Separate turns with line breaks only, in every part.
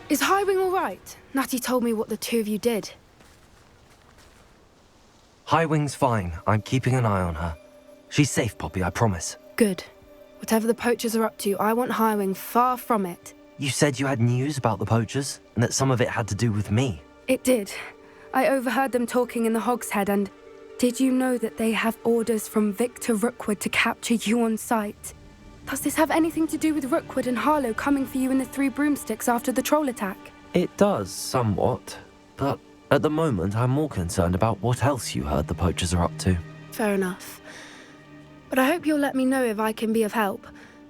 Is Highwing all right? Natty told me what the two of you did.
Highwing's fine. I'm keeping an eye on her. She's safe, Poppy, I promise.
Good. Whatever the poachers are up to, I want Highwing far from it.
You said you had news about the poachers, and that some of it had to do with me.
It did. I overheard them talking in the Hogshead, and did you know that they have orders from Victor Rookwood to capture you on sight? Does this have anything to do with Rookwood and Harlow coming for you in the Three Broomsticks after the troll attack?
It does, somewhat. But at the moment, I'm more concerned about what else you heard the poachers are up to.
Fair enough. But I hope you'll let me know if I can be of help,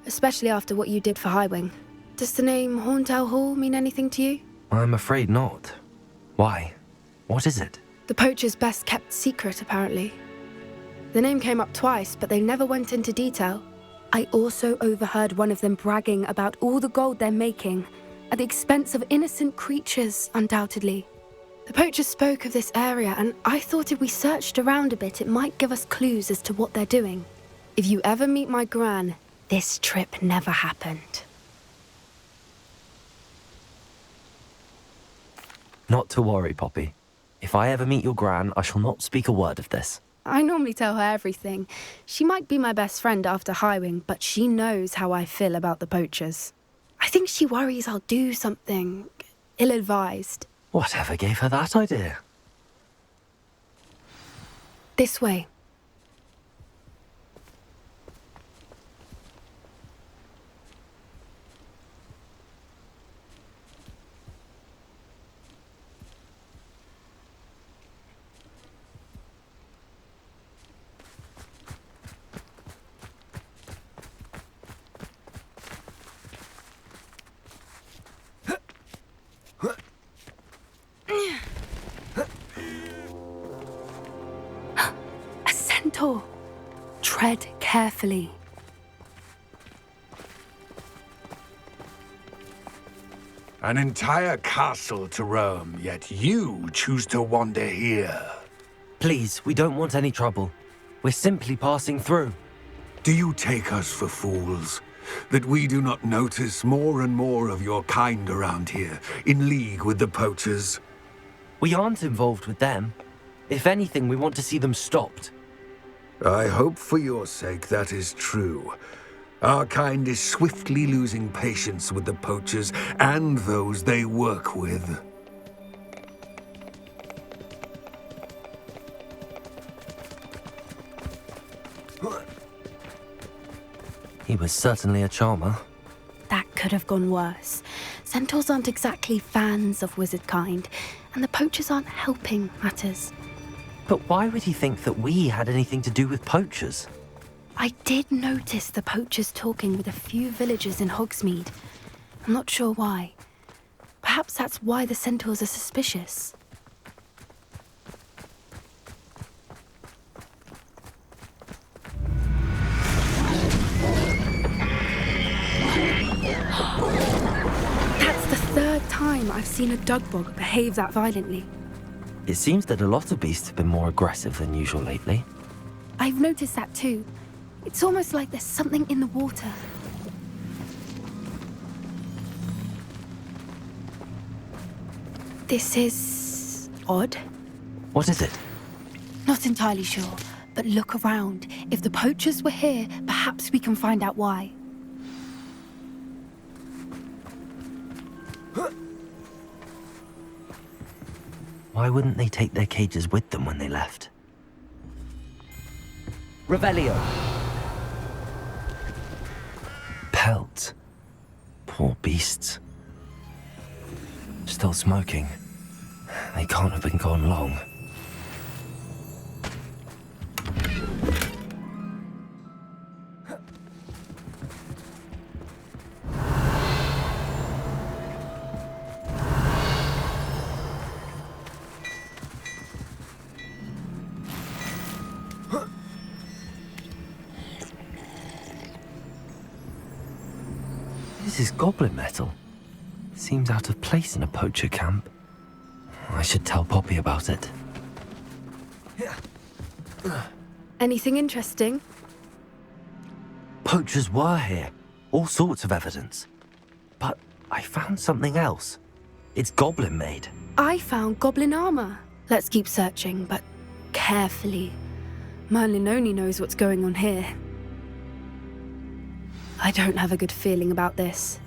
especially after what you did for Highwing. Does the name Horntail Hall mean anything to you?
I'm afraid not. Why? What is it?
The poacher's best-kept secret, apparently. The name came up twice, but they never went into detail. I also overheard one of them bragging about all the gold they're making, at the expense of innocent creatures, undoubtedly. The poachers spoke of this area, and I thought if we searched around a bit, it might give us clues as to what they're doing. If you ever meet my gran, this trip never happened.
Not to worry, Poppy. If I ever meet your gran, I shall not speak a word of this.
I normally tell her everything. She might be my best friend after Highwing, but she knows how I feel about the poachers. I think she worries I'll do something ill-advised.
Whatever gave her that idea?
This way. A centaur. Tread carefully.
An entire castle to roam, yet you choose to wander here.
Please, we don't want any trouble. We're simply passing through.
Do you take us for fools? That we do not notice more and more of your kind around here, in league with the poachers?
We aren't involved with them. If anything, we want to see them stopped.
I hope for your sake that is true. Our kind is swiftly losing patience with the poachers and those they work with.
He was certainly a charmer.
That could have gone worse. Centaurs aren't exactly fans of wizard kind, and the poachers aren't helping matters.
But why would he think that we had anything to do with poachers?
I did notice the poachers talking with a few villagers in Hogsmeade. I'm not sure why. Perhaps that's why the centaurs are suspicious. That's the third time I've seen a dugbog behave that violently.
It seems that a lot of beasts have been more aggressive than usual lately.
I've noticed that too. It's almost like there's something in the water. This is odd.
What is it?
Not entirely sure, but look around. If the poachers were here, perhaps we can find out why.
Why wouldn't they take their cages with them when they left? Revelio! Pelts. Poor beasts. Still smoking. They can't have been gone long. This is goblin metal. Seems out of place in a poacher camp. I should tell Poppy about it.
Anything interesting?
Poachers were here. All sorts of evidence. But I found something else. It's goblin made.
I found goblin armor. Let's keep searching, but carefully. Merlin only knows what's going on here. I don't have a good feeling about this.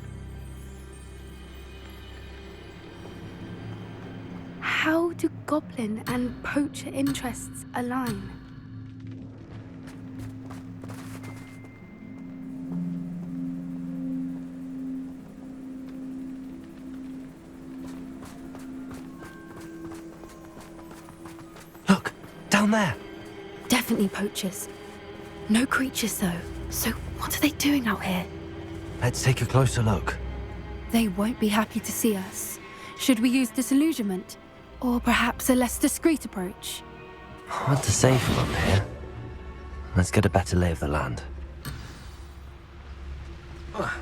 How do goblin and poacher interests align?
Look, down there.
Definitely poachers. No creatures, though. So what are they doing out here?
Let's take a closer look.
They won't be happy to see us. Should we use disillusionment? Or perhaps a less discreet approach?
Hard to say from up here. Let's get a better lay of the land.
Quiet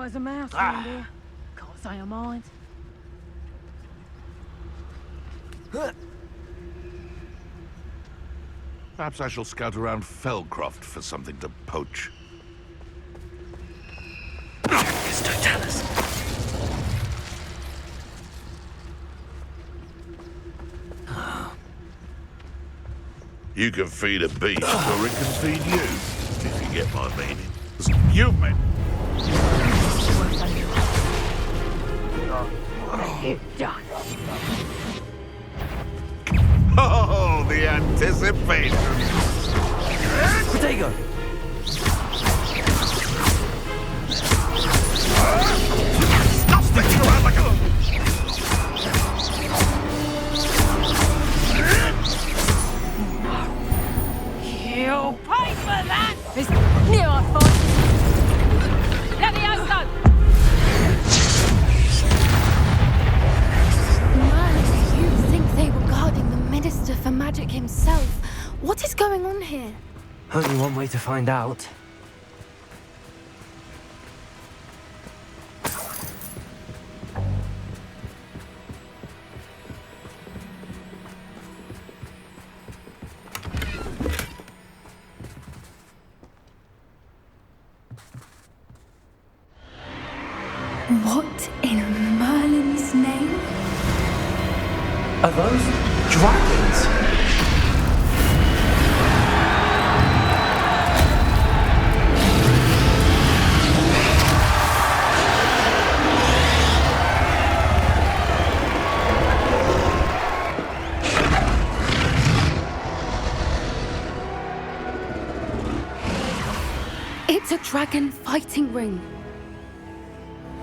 as a mouse around here. Can't say I mind.
Perhaps I shall scout around Felcroft for something to poach.
It's Totalis.
You can feed a beast, or it can feed you, if you get my meaning. You meant.
You're done.
Oh, the anticipation!
Protego!
Stop sticking around like a...
You'll pay for that! It's near our fight. Let me out, go!
Man, you think they were guarding the Minister for Magic himself? What is going on here?
Only one way to find out.
What in Merlin's name?
Are those dragons?
It's a dragon fighting ring.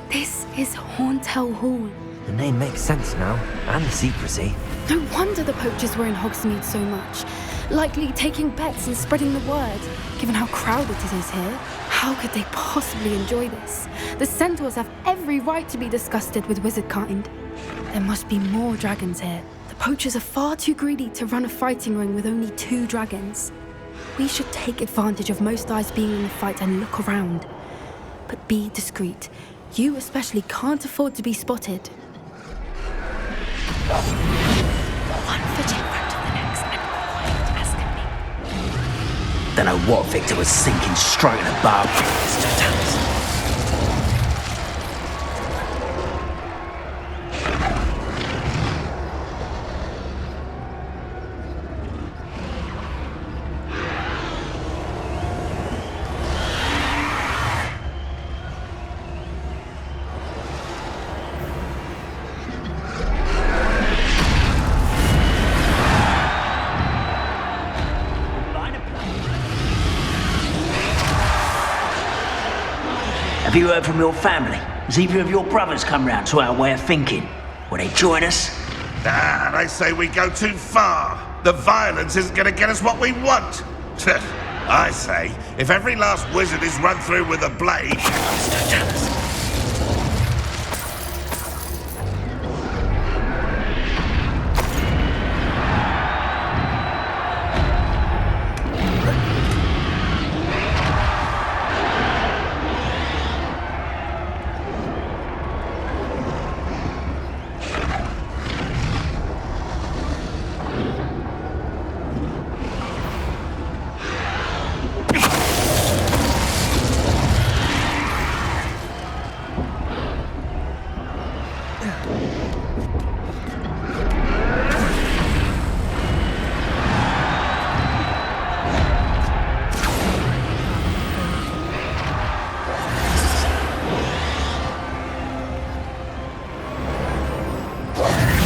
This is Hauntel Hall.
The name makes sense now, and the secrecy.
No wonder the poachers were in Hogsmeade so much. Likely taking bets and spreading the word, given how crowded it is here. How could they possibly enjoy this? The centaurs have every right to be disgusted with wizard kind. There must be more dragons here. The poachers are far too greedy to run a fighting ring with only 2 dragons. We should take advantage of most eyes being in the fight and look around. But be discreet. You especially can't afford to be spotted.
One foot in front of the next and quiet as can be.
Don't know what Victor was thinking, stroking a barb. It's Totalis. Have you heard from your family? Has either of your brothers come round to our way of thinking? Will they join us?
Ah, they say we go too far. The violence isn't going to get us what we want. I say, if every last wizard is run through with a blade...
It's Totalis.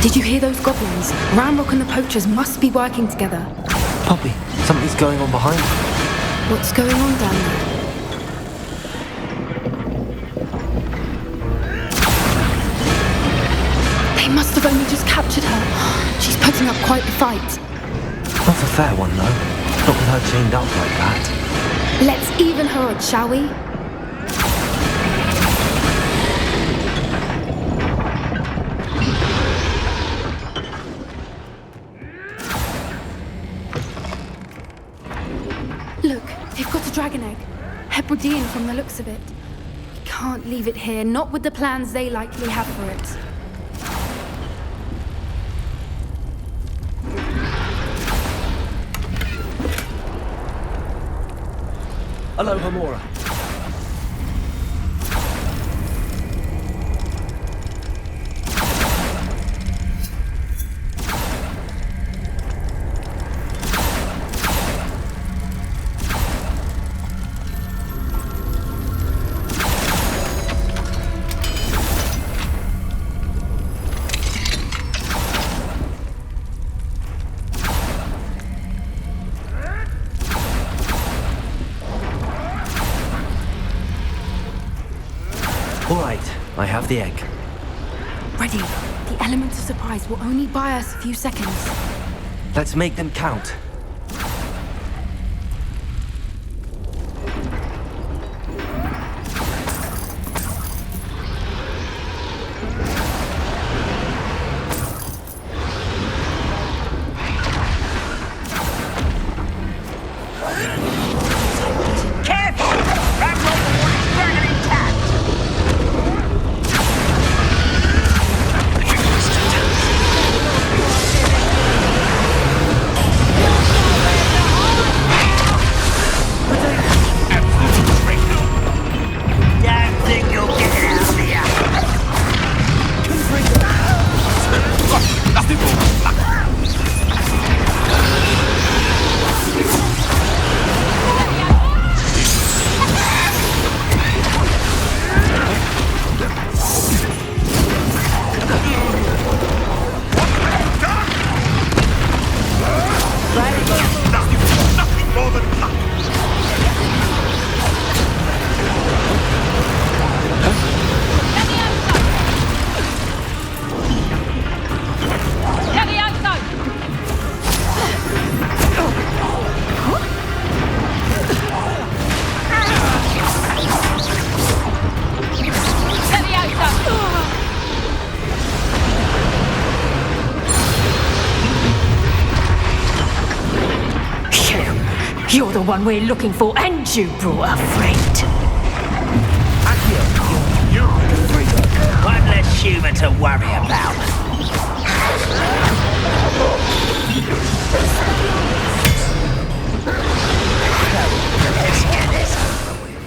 Did you hear those goblins? Ramrock and the poachers must be working together.
Poppy, something's going on behind you.
What's going on down there? They must have only just captured her. She's putting up quite the fight.
Not a fair one, though. Not with her chained up like that.
Let's even her odds, shall we? Look, they've got a dragon egg. Hebridean from the looks of it. We can't leave it here, not with the plans they likely have for it.
Hello, Hamora. All right, I have the egg.
Ready. The element of surprise will only buy us a few seconds.
Let's make them count.
You're the one we're looking for, and you brought a friend.
One less human to worry about. Let's get this over with.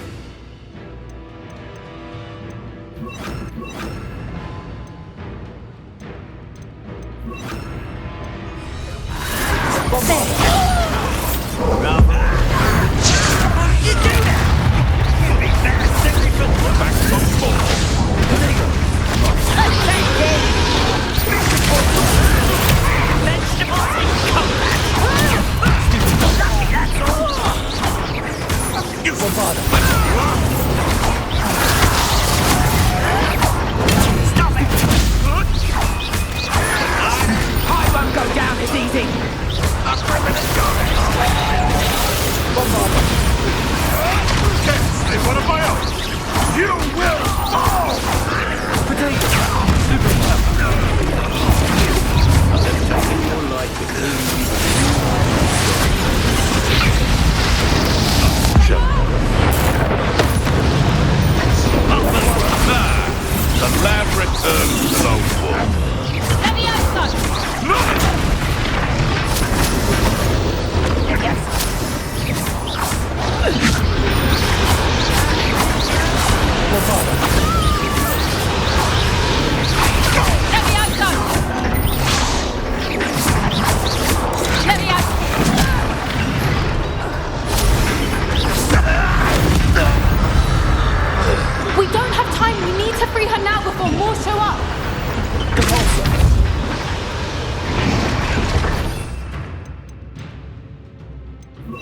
This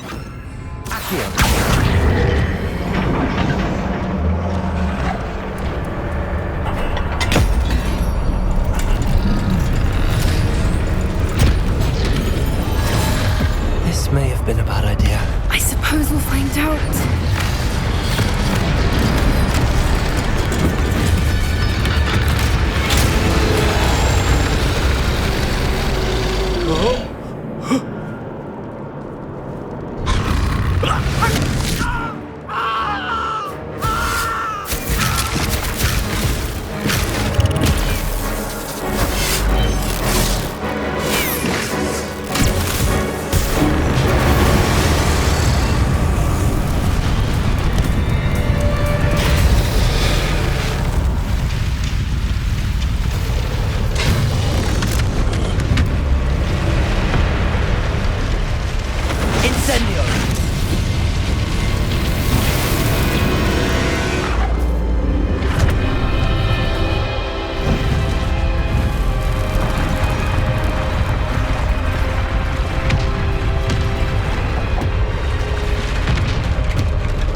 may have been a bad idea.
I suppose we'll find out.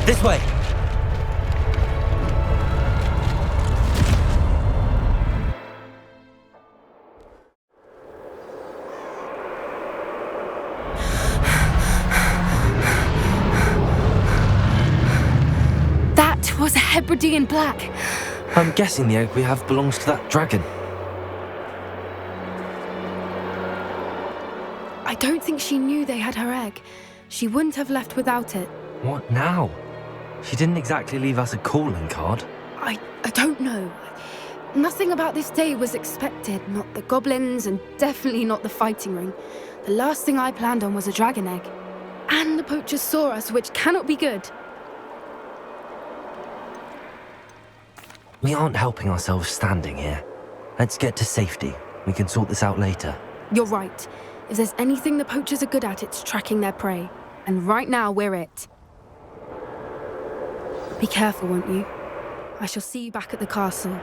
This way!
That was a Hebridean black.
I'm guessing the egg we have belongs to that dragon.
I don't think she knew they had her egg. She wouldn't have left without it.
What now? She didn't exactly leave us a calling card.
I don't know. Nothing about this day was expected. Not the goblins, and definitely not the fighting ring. The last thing I planned on was a dragon egg. And the poachers saw us, which cannot be good.
We aren't helping ourselves standing here. Let's get to safety. We can sort this out later.
You're right. If there's anything the poachers are good at, it's tracking their prey. And right now, we're it. Be careful, won't you? I shall see you back at the castle.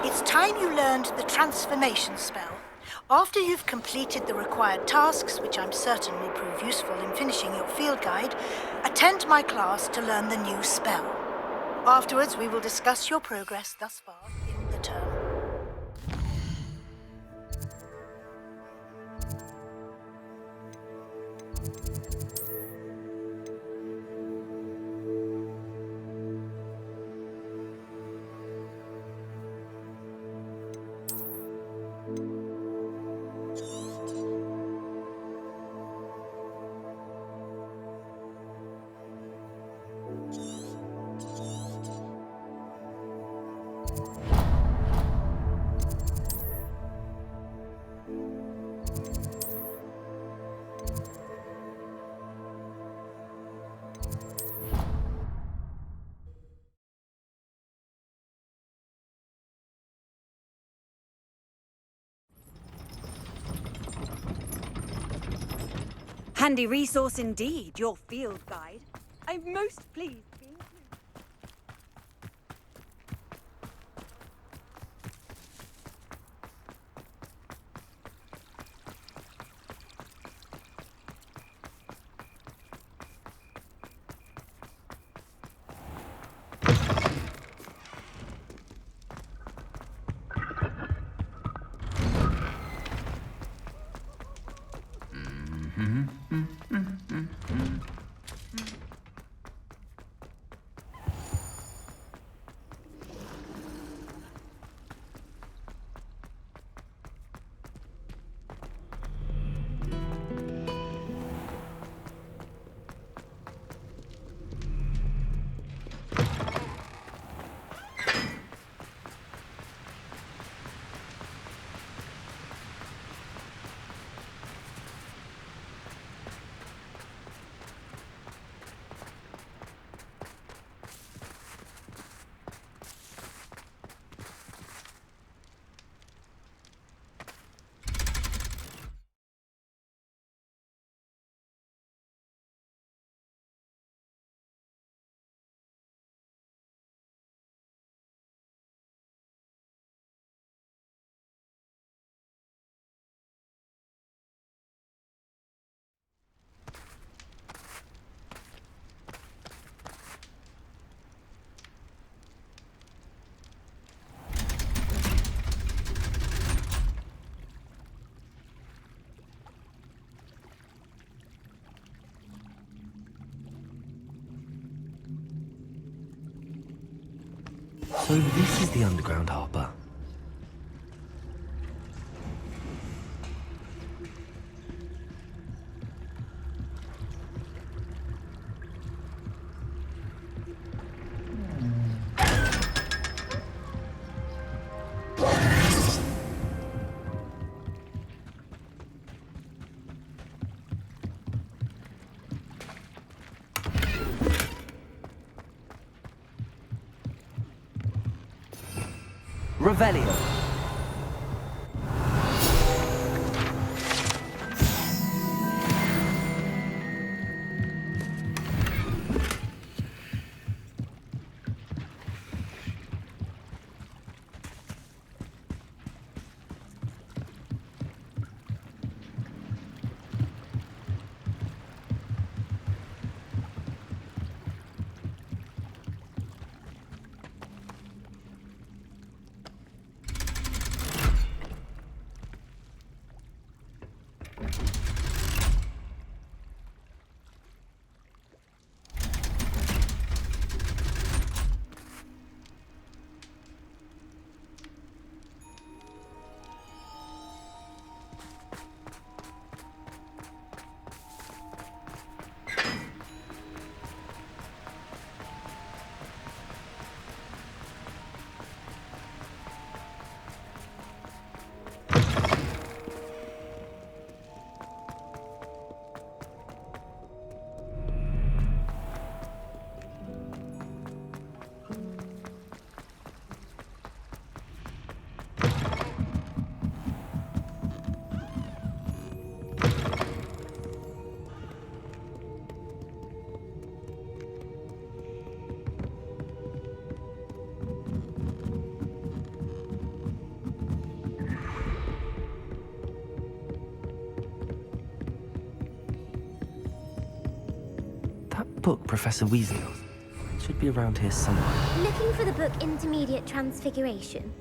It's time you learned the transformation spell. After you've completed the required tasks, which I'm certain will prove useful in finishing your field guide, attend my class to learn the new spell. Afterwards, we will discuss your progress thus far in the term.
Handy resource indeed, your field guide. I'm most pleased to be included.
So this is the underground harbour. Revelio. Book Professor Weasley asked. It should be around here somewhere.
Looking for the book Intermediate Transfiguration.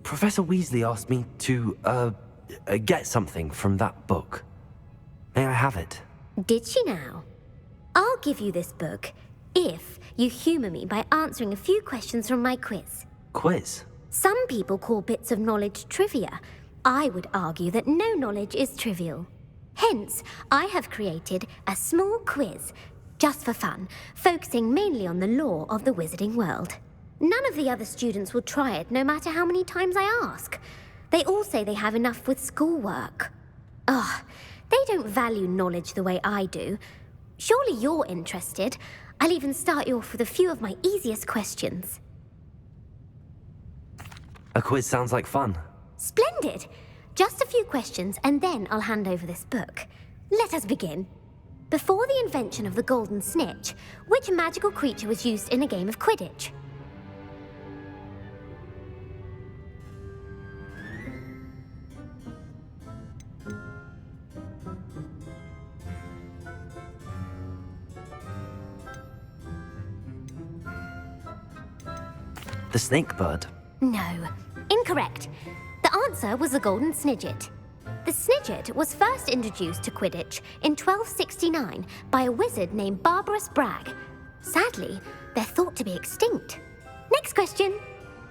Professor Weasley asked me to, get something from that book. May I have it?
Did she now? I'll give you this book if you humour me by answering a few questions from my quiz.
Quiz?
Some people call bits of knowledge trivia. I would argue that no knowledge is trivial. Hence, I have created a small quiz, just for fun, focusing mainly on the lore of the wizarding world. None of the other students will try it, no matter how many times I ask. They all say they have enough with schoolwork. Ugh, they don't value knowledge the way I do. Surely you're interested. I'll even start you off with a few of my easiest questions.
A quiz sounds like fun.
Splendid! Just a few questions, and then I'll hand over this book. Let us begin. Before the invention of the golden snitch, which magical creature was used in a game of Quidditch?
The snake bird.
No, incorrect. The answer was the golden snidget. The snidget was first introduced to Quidditch in 1269 by a wizard named Barbarous Bragg. Sadly, they're thought to be extinct. Next question.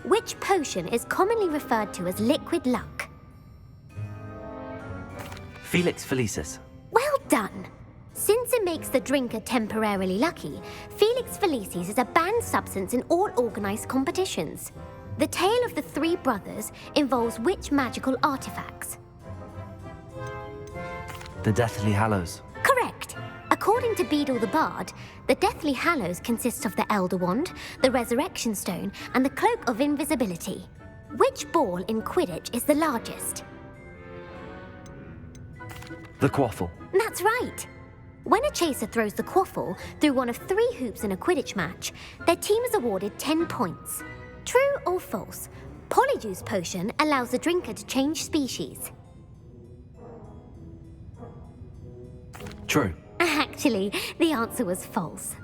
Which potion is commonly referred to as liquid luck?
Felix Felicis.
Well done. Since it makes the drinker temporarily lucky, Felix Felicis is a banned substance in all organized competitions. The tale of the three brothers involves which magical artifacts?
The Deathly Hallows.
Correct. According to Beedle the Bard, the Deathly Hallows consists of the Elder Wand, the Resurrection Stone, and the Cloak of Invisibility. Which ball in Quidditch is the largest?
The Quaffle.
That's right. When a chaser throws the quaffle through one of 3 hoops in a Quidditch match, their team is awarded 10 points. True or false? Polyjuice potion allows the drinker to change species.
True.
Actually, the answer was false.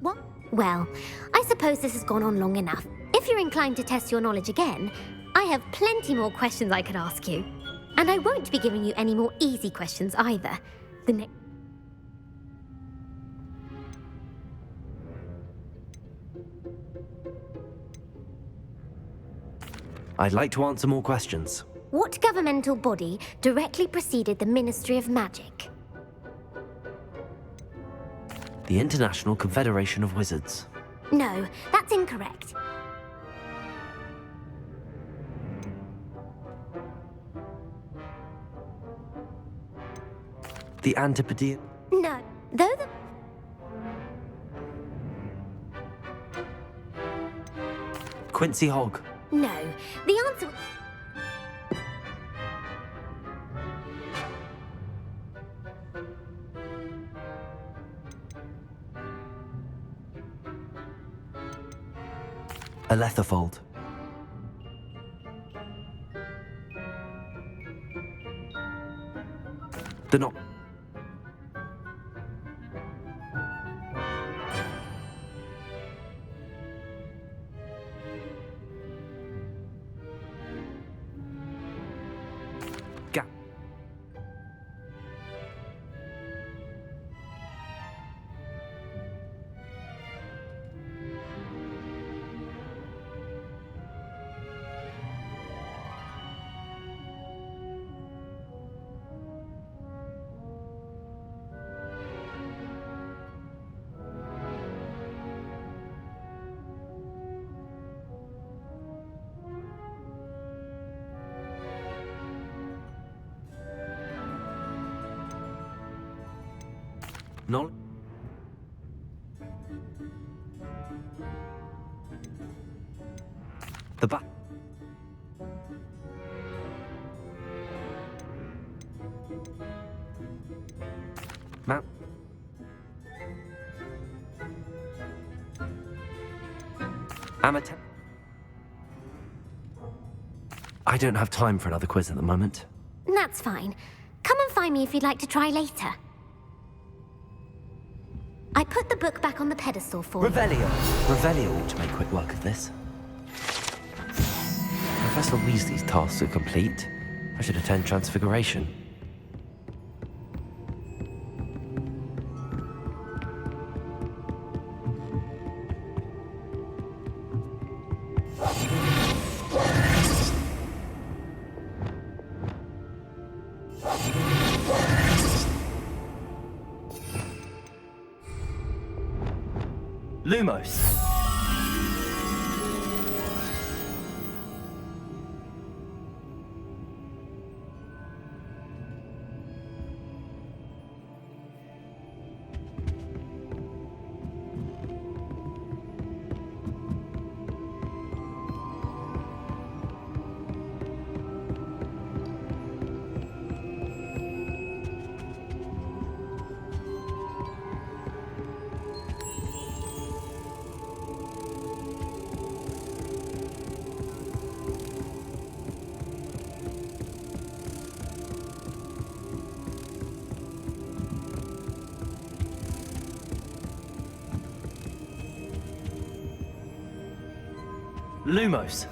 What? Well, I suppose this has gone on long enough. If you're inclined to test your knowledge again, I have plenty more questions I could ask you. And I won't be giving you any more easy questions either. The next...
I'd like to answer more questions.
What governmental body directly preceded the Ministry of Magic?
The International Confederation of Wizards.
No, that's incorrect.
The Antipodean...
No, though the...
Quincy Hogg.
No, the answer...
Aletherfold. The not... Gap. Knowledge. The back. Mount. Amateur. I don't have time for another quiz at the moment.
That's fine. Come and find me if you'd like to try later. I put the book back on the pedestal for you.
Revelio. Revelio ought to make quick work of this. Professor Weasley's tasks are complete. I should attend Transfiguration. Lumos. Lumos.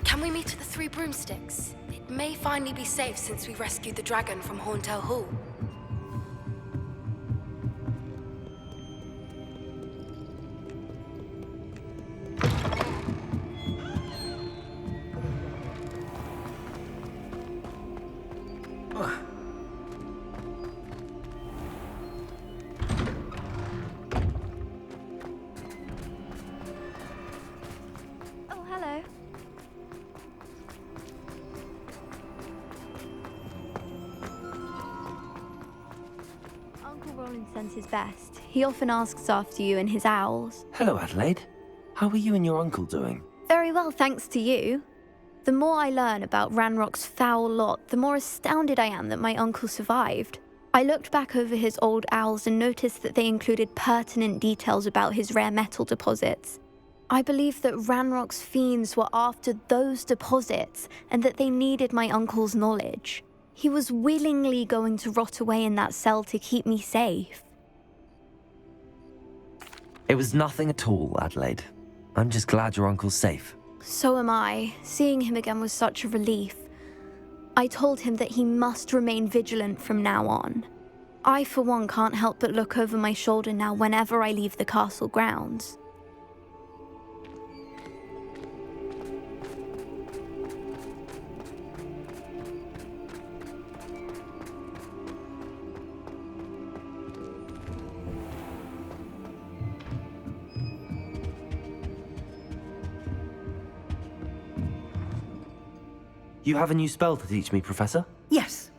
Can we meet at the Three Broomsticks? It may finally be safe since we rescued the dragon from Horntail Hall.
His best. He often asks after you and his owls.
Hello, Adelaide. How are you and your uncle doing?
Very well, thanks to you. The more I learn about Ranrock's foul lot, the more astounded I am that my uncle survived. I looked back over his old owls and noticed that they included pertinent details about his rare metal deposits. I believe that Ranrock's fiends were after those deposits and that they needed my uncle's knowledge. He was willingly going to rot away in that cell to keep me safe.
It was nothing at all, Adelaide. I'm just glad your uncle's safe.
So am I. Seeing him again was such a relief. I told him that he must remain vigilant from now on. I, for one, can't help but look over my shoulder now whenever I leave the castle grounds.
You have a new spell to teach me, Professor?
Yes,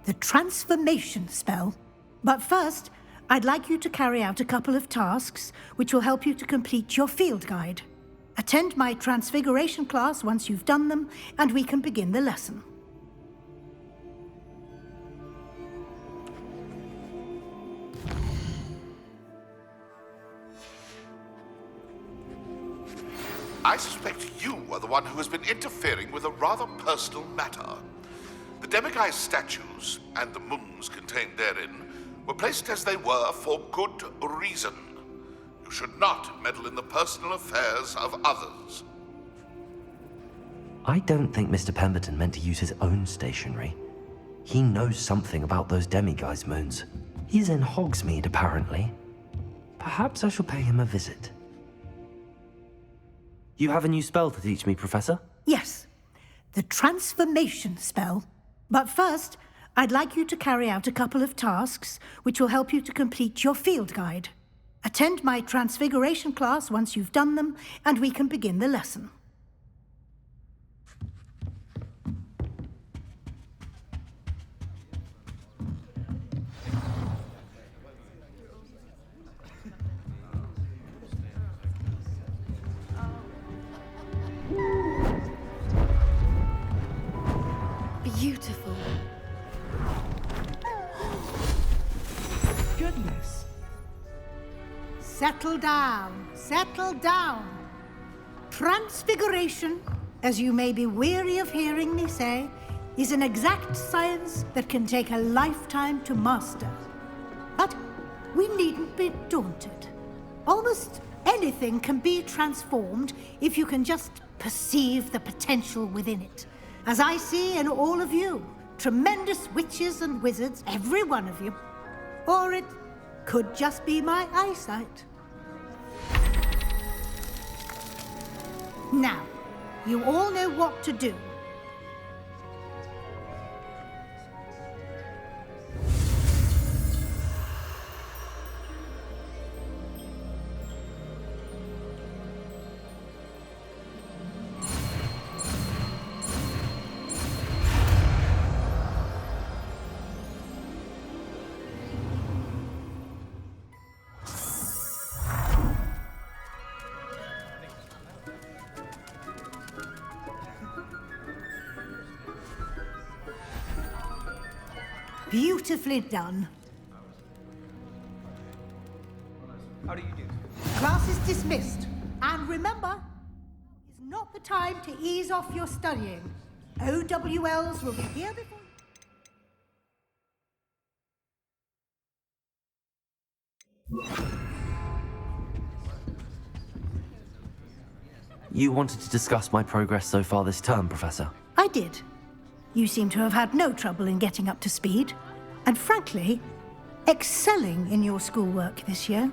the transformation spell. But first, I'd like you to carry out a couple of tasks which will help you to complete your field guide. Attend my transfiguration class once you've done them, and we can begin the lesson.
I suspect you are the one who has been interfering with a rather personal matter. The demiguise statues and the moons contained therein were placed as they were for good reason. You should not meddle in the personal affairs of others.
I don't think Mr. Pemberton meant to use his own stationery. He knows something about those demiguise moons. He's in Hogsmeade, apparently. Perhaps I shall pay him a visit. You have a new spell to teach me, Professor?
Yes, the transformation spell. But first, I'd like you to carry out a couple of tasks which will help you to complete your field guide. Attend my transfiguration class once you've done them, and we can begin the lesson.
Beautiful.
Goodness. Settle down, settle down. Transfiguration, as you may be weary of hearing me say, is an exact science that can take a lifetime to master. But we needn't be daunted. Almost anything can be transformed if you can just perceive the potential within it. As I see in all of you, tremendous witches and wizards, every one of you. Or it could just be my eyesight. Now, you all know what to do. Beautifully done.
How do you do?
Class is dismissed. And remember, it's not the time to ease off your studying. OWLs will be here before...
You wanted to discuss my progress so far this term, Professor?
I did. You seem to have had no trouble in getting up to speed. And frankly, excelling in your schoolwork this year.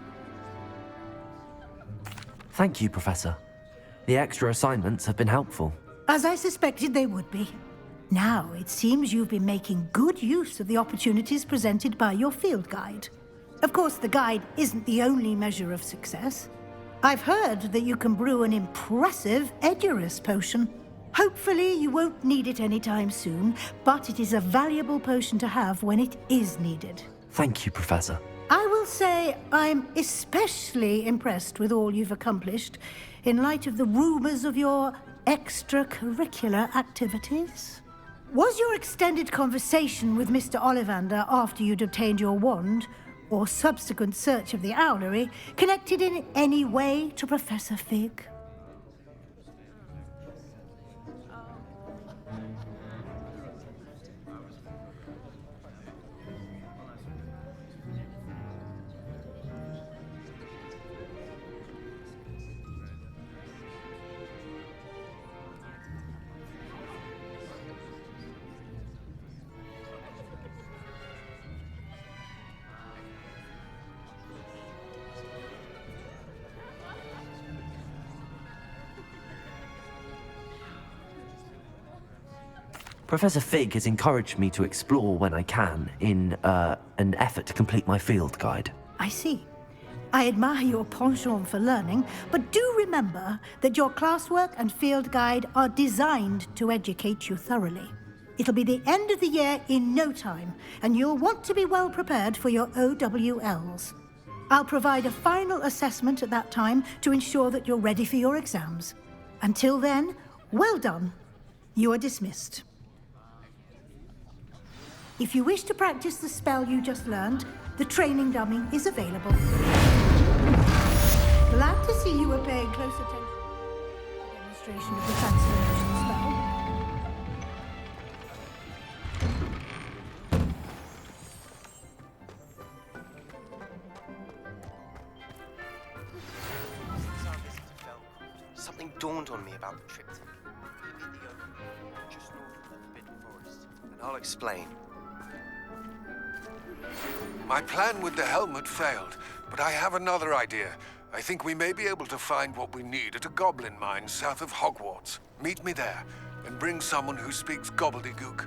Thank you, Professor. The extra assignments have been helpful.
As I suspected they would be. Now, it seems you've been making good use of the opportunities presented by your field guide. Of course, the guide isn't the only measure of success. I've heard that you can brew an impressive Edurus potion. Hopefully, you won't need it anytime soon, but it is a valuable potion to have when it is needed.
Thank you, Professor.
I will say I'm especially impressed with all you've accomplished in light of the rumors of your extracurricular activities. Was your extended conversation with Mr. Ollivander after you'd obtained your wand, or subsequent search of the owlery, connected in any way to Professor Fig?
Professor Fig has encouraged me to explore when I can in an effort to complete my field guide.
I see. I admire your penchant for learning, but do remember that your classwork and field guide are designed to educate you thoroughly. It'll be the end of the year in no time, and you'll want to be well prepared for your OWLs. I'll provide a final assessment at that time to ensure that you're ready for your exams. Until then, well done. You are dismissed. If you wish to practice the spell you just learned, the training dummy is available. Glad to see you were paying close attention to the demonstration of the transformation spell.
Something dawned on me about the trip to maybe the open, just north of the Forbidden Forest, and I'll explain.
My plan with the helmet failed, but I have another idea. I think we may be able to find what we need at a goblin mine south of Hogwarts. Meet me there, and bring someone who speaks gobbledygook.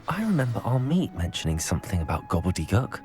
I remember our meet mentioning something about gobbledygook.